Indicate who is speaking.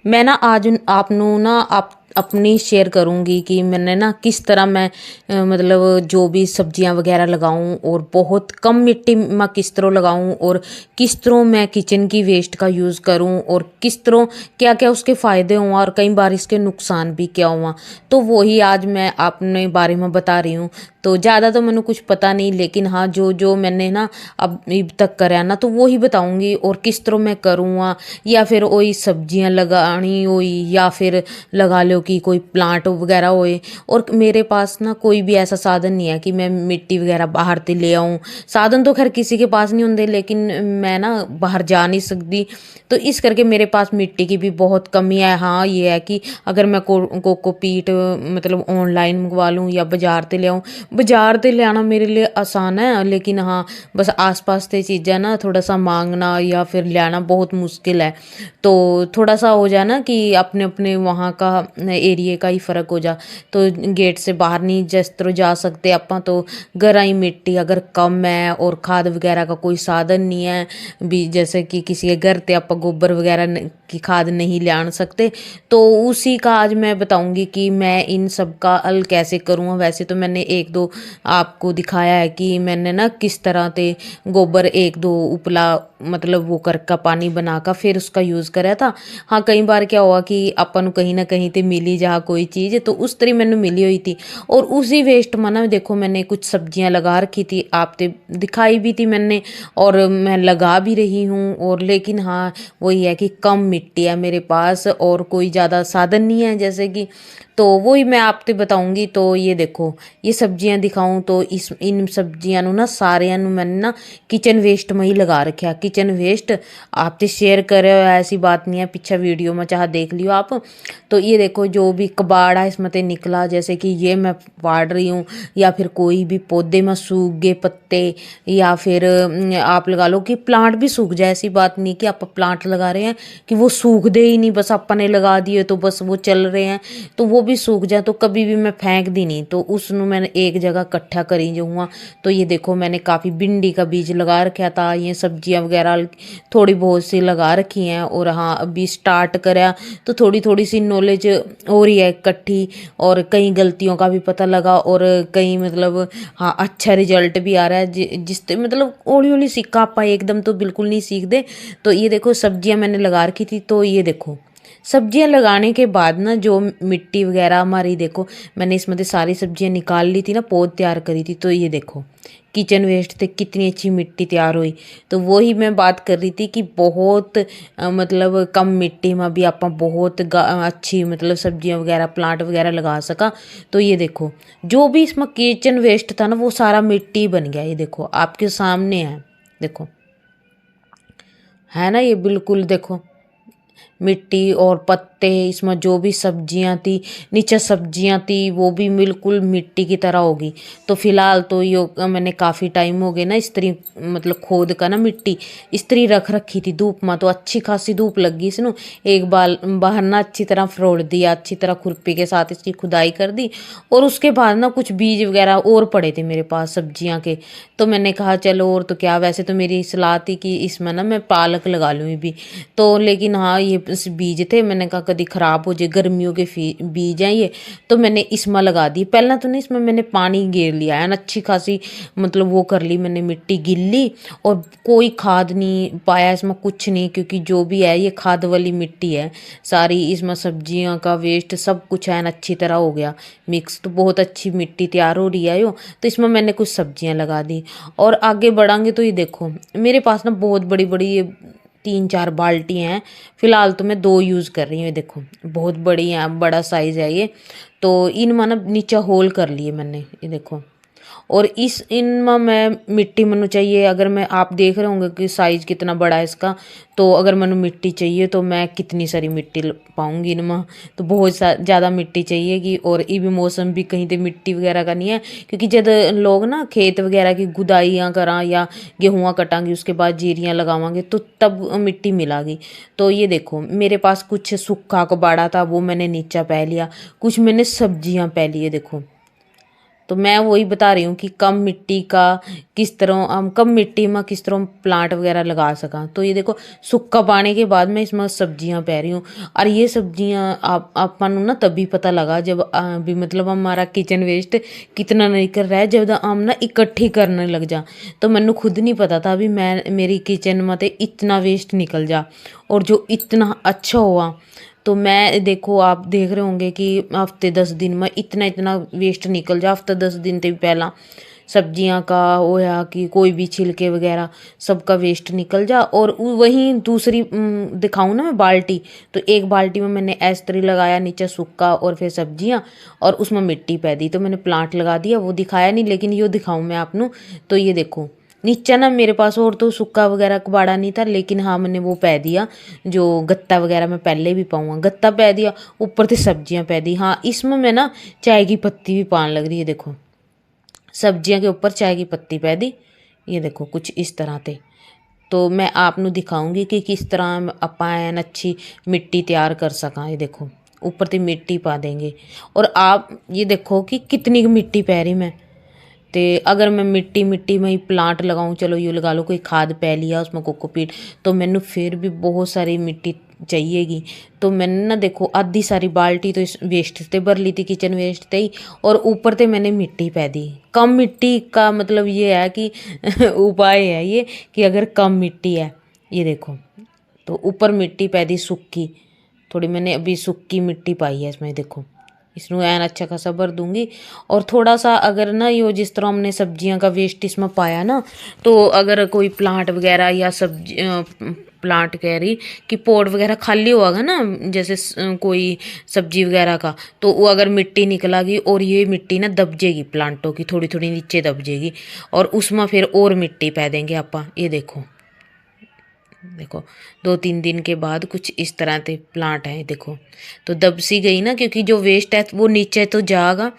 Speaker 1: मैं ना आज आप ਨੂੰ ना आप अपनी शेयर करूँगी कि मैंने ना किस तरह मैं मतलब जो भी सब्जियां वगैरह लगाऊं और बहुत कम मिट्टी में किस तरह लगाऊं और किस तरह मैं किचन की वेस्ट का यूज़ करूं और किस तरह क्या क्या उसके फ़ायदे हुआ और कई बार इसके नुकसान भी क्या हुआ। तो वही आज मैं अपने बारे में बता रही हूँ। तो ज़्यादा तो मैंने कुछ पता नहीं, लेकिन हाँ जो जो मैंने ना अब तक करा ना तो वो ही बताऊँगी और किस तरह मैं करूँगा। या फिर वही सब्जियां लगानी हुई या फिर लगा लो कि कोई प्लांट वगैरह होए। और मेरे पास ना कोई भी ऐसा साधन नहीं है कि मैं मिट्टी वगैरह बाहर से ले आऊँ। साधन तो खैर किसी के पास नहीं होंगे, लेकिन मैं ना बाहर जा नहीं सकती, तो इस करके मेरे पास मिट्टी की भी बहुत कमी है। हाँ ये है कि अगर मैं कोकोपीट मतलब ऑनलाइन मंगवा लूँ या बाजार से ले आऊँ। बाजार से ले आना मेरे लिए आसान है, लेकिन हाँ बस आसपास से चीज़ें ना थोड़ा सा मांगना या फिर लाना बहुत मुश्किल है। तो थोड़ा सा हो जाए ना कि अपने अपने वहाँ का एरिए का ही फ़र्क हो जा। तो गेट से बाहर नहीं जिस तरह जा सकते ਆਪਾਂ, तो घर आई मिट्टी अगर कम है और खाद वगैरह का कोई साधन नहीं है भी, जैसे कि किसी के घर पे आप गोबर वगैरह की खाद नहीं ले आन सकते, तो उसी का आज मैं बताऊंगी कि मैं इन सब का हल कैसे करूँगा। वैसे तो मैंने एक दो आपको दिखाया है कि मैंने ना किस तरह से गोबर एक दो उपला मतलब वो कर का पानी बनाकर फिर उसका यूज़ करा था। हाँ कई बार क्या हुआ कि अपन ਨੂੰ कहीं ना कहीं ते मिली जहाँ कोई चीज़, तो उस तरह मैंने मिली हुई थी। और उसी वेस्ट में ना देखो मैंने कुछ सब्जियां लगा रखी थी, आपने दिखाई भी थी मैंने और मैं लगा भी रही हूँ। और लेकिन हाँ वही है कि कम मिट्टी है मेरे पास और कोई ज़्यादा साधन नहीं है जैसे कि, तो वही मैं आपसे बताऊंगी। तो ये देखो ये सब्जियां दिखाऊं तो इस इन सब्जियां ਨੂੰ ना सारियां ਨੂੰ मैंने ना किचन वेस्ट में ही लगा रखा। किचन वेस्ट आपसे शेयर करे हो, ऐसी बात नहीं है, पीछे वीडियो में चाहे देख लियो आप। तो ये देखो जो भी कबाड़ है इसमें से निकला, जैसे कि ये मैं फाड़ रही हूँ, या फिर कोई भी पौधे में सूख गए पत्ते, या फिर आप लगा लो कि प्लांट भी सूख जाए। ऐसी बात नहीं कि आप प्लांट लगा रहे हैं कि वो सूख दे ही नहीं, बस अपने लगा दिए तो बस वो चल रहे हैं, तो वो भी सूख जाए तो कभी भी मैं फेंक दी नहीं, तो उसनु मैंने एक जगह इकट्ठा करी जो हुआ। तो ये देखो मैंने काफ़ी भिंडी का बीज लगा रखा था, ये सब्जियां वगैरह थोड़ी बहुत सी लगा रखी हैं। और हाँ अभी स्टार्ट करा तो थोड़ी थोड़ी सी नॉलेज हो रही है इकट्ठी, और कई गलतियों का भी पता लगा और कई मतलब हाँ अच्छा रिजल्ट भी आ रहा है जिससे मतलब हौली हौली सीखा आपा, एकदम तो बिल्कुल नहीं सीखते। तो ये देखो सब्जियां मैंने लगा रखी थी, तो ये देखो सब्जियां लगाने के बाद ना जो मिट्टी वगैरह हमारी देखो मैंने इसमें से सारी सब्जियां निकाल ली थी ना, पौध तैयार करी थी। तो ये देखो किचन वेस्ट से कितनी अच्छी मिट्टी तैयार हुई। तो वही मैं बात कर रही थी कि बहुत मतलब कम मिट्टी में भी आप बहुत अच्छी मतलब सब्जियां वगैरह प्लांट वगैरह लगा सका। तो ये देखो जो भी इसमें किचन वेस्ट था ना वो सारा मिट्टी बन गया। ये देखो आपके सामने है, देखो है ना, ये बिल्कुल देखो मिट्टी और पत्ते, इसमें जो भी सब्जियां थी नीचे सब्जियां थी वो भी बिल्कुल मिट्टी की तरह होगी। तो फिलहाल तो ये मैंने काफ़ी टाइम हो गए ना इस्त्री मतलब खोद का ना मिट्टी इस्त्री रख रखी थी धूप में, तो अच्छी खासी धूप लग गई इसनु। एक बार बाहर ना अच्छी तरह फरोड़ दिया, अच्छी तरह खुरपी के साथ इसकी खुदाई कर दी। और उसके बाद ना कुछ बीज वगैरह और पड़े थे मेरे पास सब्जियां के, तो मैंने कहा चलो और तो क्या, वैसे तो मेरी सलाह थी कि इसमें ना मैं पालक लगा लूँ भी। तो लेकिन हाँ ये बीज थे, मैंने कहा कभी ख़राब हो जाए, गर्मियों के बीज हैं ये, तो मैंने इसमें लगा दी। पहला तो नहीं इसमें मैंने पानी गेर लिया है, अच्छी खासी मतलब वो कर ली मैंने, मिट्टी गिल्ली और कोई खाद नहीं पाया इसमें कुछ नहीं, क्योंकि जो भी है ये खाद वाली मिट्टी है सारी। इसमें सब्जियां का वेस्ट सब कुछ है अच्छी तरह हो गया मिक्स, तो बहुत अच्छी मिट्टी तैयार हो रही है यो। तो इसमें मैंने कुछ सब्जियां लगा दी और आगे बढ़ांगे। तो ये देखो मेरे पास ना बहुत बड़ी बड़ी ये 3-4 बाल्टी हैं। फिलहाल तो मैं 2 यूज़ कर रही हूँ। ये देखो बहुत बड़ी है, बड़ा साइज़ है ये। तो इनमें ना नीचे होल कर लिए मैंने, ये देखो। और इस इनमें मैं मिट्टी मनु चाहिए, अगर मैं आप देख रहे होंगे कि साइज़ कितना बड़ा है इसका, तो अगर मनु मिट्टी चाहिए तो मैं कितनी सारी मिट्टी पाऊँगी इनमें, तो बहुत ज़्यादा मिट्टी चाहिएगी। और ये भी मौसम भी कहीं पे मिट्टी वगैरह का नहीं है, क्योंकि जब लोग ना खेत वगैरह की गुदाइयाँ करा या गेहूँ कटांगे उसके बाद जीरियाँ लगावांगे तो तब मिट्टी मिलागी। तो ये देखो मेरे पास कुछ सूखा कबाड़ा था वो मैंने नीचा पै लिया, कुछ मैंने सब्जियाँ पै ली। ये देखो तो मैं वही बता रही हूँ कि कम मिट्टी का किस तरह हम कम मिट्टी में किस तरह प्लांट वगैरह लगा सका। तो ये देखो सूखा पाने के बाद मैं इसमें सब्जियां पै रही हूँ। और ये सब्जियां आप अपन ना तभी पता लगा जब भी मतलब हमारा किचन वेस्ट कितना निकल रहा है, जब हम ना इकट्ठी करने लग जा। तो मैनू खुद नहीं पता था भी मैं मेरी किचन में तो इतना वेस्ट निकल जा और जो इतना अच्छा हुआ। तो मैं देखो आप देख रहे होंगे कि हफ्ते 10 दिन में इतना इतना वेस्ट निकल जा। हफ्ता 10 दिन तो पहला सब्जियां का होया कि कोई भी छिलके वगैरह सबका वेस्ट निकल जा। और वहीं दूसरी दिखाऊं ना मैं बाल्टी, तो एक बाल्टी में मैंने एस्तरी लगाया, नीचे सूखा और फिर सब्जियां और उसमें मिट्टी पै दी। तो मैंने प्लांट लगा दिया, वो दिखाया नहीं, लेकिन यो दिखाऊं मैं आपनू। तो ये देखो नीचे ना मेरे पास और तो सूखा वगैरह कबाड़ा नहीं था, लेकिन हाँ मैंने वो पै दिया जो गत्ता वगैरह मैं पहले भी पाऊँगा, गत्ता पै दिया, ऊपर से सब्जियां पै दी। हाँ इसमें मैं ना चाय की पत्ती भी पान लग रही है, देखो सब्जियां के ऊपर चाय की पत्ती पै दी। ये देखो कुछ इस तरह से। तो मैं आपनू दिखाऊंगी कि किस तरह अपन अच्छी मिट्टी तैयार कर सका। ये देखो ऊपर से मिट्टी पा देंगे और आप ये देखो कि कितनी मिट्टी पै रही मैं। तो अगर मैं मिट्टी मिट्टी में ही प्लांट लगाऊं, चलो यूँ लगा लो कोई खाद पै लिया उसमें कोकोपीट, तो मैनू फिर भी बहुत सारी मिट्टी चाहिएगी। तो मैंने ना देखो आधी सारी बाल्टी तो इस वेस्ट से भर ली थी, किचन वेस्ट से ही, और ऊपर से मैंने मिट्टी पै दी। कम मिट्टी का मतलब ये है कि उपाय है ये कि अगर कम मिट्टी है, ये देखो तो ऊपर मिट्टी पै दी सूखी, थोड़ी मैंने अभी सूखी मिट्टी पाई है इसमें, देखो इसमें एन अच्छा खासा भर दूंगी। और थोड़ा सा अगर ना यो जिस तरह हमने सब्जियां का वेस्ट इसमें पाया ना, तो अगर कोई प्लांट वगैरह या सब्जी प्लांट कह रही कि पॉट वगैरह खाली होगा ना, जैसे कोई सब्जी वगैरह का, तो वो अगर मिट्टी निकलेगी और ये मिट्टी ना दब जाएगी, प्लांटों की थोड़ी थोड़ी नीचे दब जाएगी, और उसमें फिर और मिट्टी पै देंगे आपा। ये देखो देखो 2-3 दिन के बाद कुछ इस तरह के प्लांट है, देखो तो दब सी गई ना, क्योंकि जो वेस्ट है वो नीचे तो जाएगा,